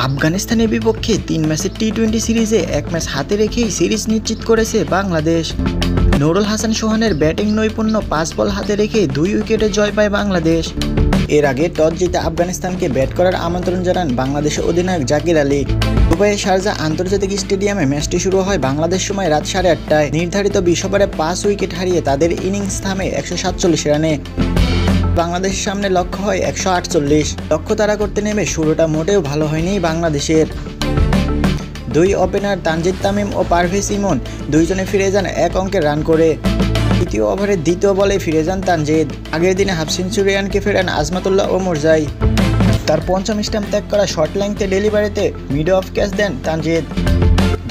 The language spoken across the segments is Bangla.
আফগানিস্তানের বিপক্ষে 3 ম্যাচের টি-20 সিরিজে 1 ম্যাচ হাতে রেখেই সিরিজ নিশ্চিত করেছে বাংলাদেশ। নুরুল হাসান সোহানের ব্যাটিং নৈপুণ্য 5 বল হাতে রেখে 2 উইকেটে জয় পায় বাংলাদেশ। এর আগে টস জিতে আফগানিস্তানকে ব্যাট করার আমন্ত্রণ জানান বাংলাদেশের অধিনায়ক জাকির আলী। দুবাইয়ের শারজাহ আন্তর্জাতিক স্টেডিয়ামে ম্যাচটি শুরু হয় বাংলাদেশ সময় রাত 8:30টায়। নির্ধারিত 20 ওভারে 5 উইকেট হারিয়ে তাদের ইনিংস থামে 147 রানে। বাংলাদেশের সামনে লক্ষ্য হয় 148। লক্ষ্য তাড়া করতে নেমে শুরুটা মোটেও ভালো হয়নি বাংলাদেশের। 2 ওপেনার তানজিদ তামিম ও পারভেজ ইমন দুইজনে ফিরে যান 1 অঙ্কের রান করে। তৃতীয় ওভারের দ্বিতীয় বলে ফিরে যান তানজিদ। আগের দিনে হাফ সেঞ্চুরিয়ানকে ফেরান আজমাতুল্লাহ ওমরজাই। তার পঞ্চম স্টাম্প ত্যাগ করা শর্ট লেংথে ডেলিভারিতে মিড অফ ক্যাচ দেন তানজিদ।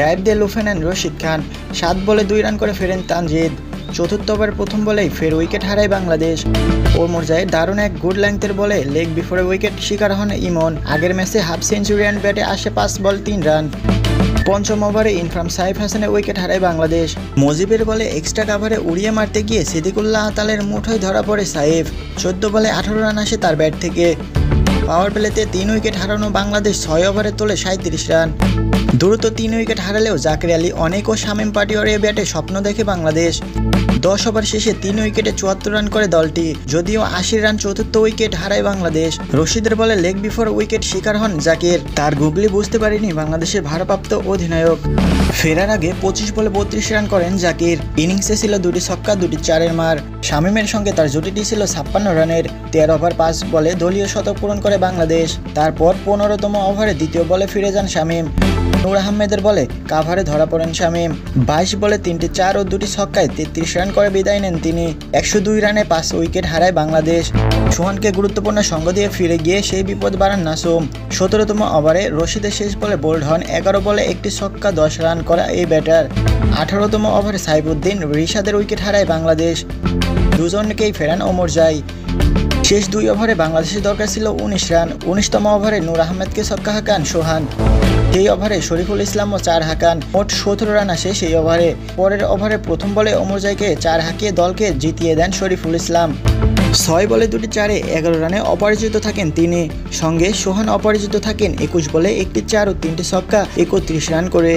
ডাইভ দিয়ে লুফে নেন রশিদ খান। 7 বলে 2 রান করে ফেরেন তানজিদ। চতুর্থ ওভার প্রথম বলেই ফের উইকেট হারায় বাংলাদেশ। ওমরজাইয়ের দারুণ এক গুড লেংথের বলে লেগ বিফোরে উইকেট শিকার হন ইমন। আগের ম্যাচে হাফ সেঞ্চুরিয়ান ব্যাটে আসে 5 বল 3 রান। পঞ্চম ওভারে ইনফ্রাম সাইফ হাসানের উইকেট হারায় বাংলাদেশ। মুজিবের বলে এক্সট্রা কাভারে উড়িয়ে মারতে গিয়ে সিদ্দিকুল্লাহ আতালের মুঠোয় ধরা পড়ে সাইফ। 14 বলে 18 রান আসে তার ব্যাট থেকে। পাওয়ার প্লেতে 3 উইকেট হারানো বাংলাদেশ 6 ওভারে তোলে 37 রান। দ্রুত 3 উইকেট হারালেও জাকির আলী অনেক ও শামীম পাটোয়ারির ব্যাটে স্বপ্ন দেখে বাংলাদেশ। 10 ওভার শেষে 3 উইকেটে 74 রান করে দলটি। যদিও 80 রান চতুর্থ উইকেট হারায় বাংলাদেশ। রশিদের বলে লেগ বিফোর উইকেট শিকার হন জাকির। তার গুগলি বুঝতে পারেনি বাংলাদেশের ভারপ্রাপ্ত অধিনায়ক। ফেরার আগে 25 বলে 32 রান করেন জাকির। ইনিংসে ছিল 2টি ছক্কা 2টি চারের মার। শামীমের সঙ্গে তার জুটিটি ছিল 56 রানের। 13 ওভার 5 বলে দলীয় শতক পূরণ করে বাংলাদেশ। তারপর 15তম ওভারে দ্বিতীয় বলে ফিরে যান শামীম। নূর আহমেদের বলে কাভারে ধরা পড়েন শামীম। 22 বলে 3টি 4 ও 2টি ছক্কায় 33 রান করে বিদায় নেন তিনি। 102 রানে 5 উইকেট হারায় বাংলাদেশ। সোহানকে গুরুত্বপূর্ণ সঙ্গ দিয়ে ফিরে গিয়ে সেই বিপদ বাড়ান নাসুম। 17তম ওভারে রশিদের শেষ বলে বোল্ড হন। 11 বলে 1টি ছক্কা 10 রান করা এই ব্যাটার। 18তম ওভারে সাইফুদ্দিন রিশাদের উইকেট হারায় বাংলাদেশ। দুজনকেই ফেরান ওমরজাই। শেষ 2 ওভারে বাংলাদেশের দরকার ছিল 19 রান। 19তম ওভারে নূর আহমেদকে ছক্কা হাঁকান সোহান। সেই ওভারে শরীফুল ইসলামও 4 হাঁকান। মোট 17 রান আসে সেই ওভারে। পরের ওভারে প্রথম বলে ওমরজাইকে 4 হাঁকিয়ে দলকে জিতিয়ে দেন শরীফুল ইসলাম। 6 বলে 2টি 4-এ 11 রানে অপরাজিত থাকেন তিনি। সঙ্গে সোহান অপরাজিত থাকেন 21 বলে 1টি 4 ও 3টি ছক্কা 31 রান করে।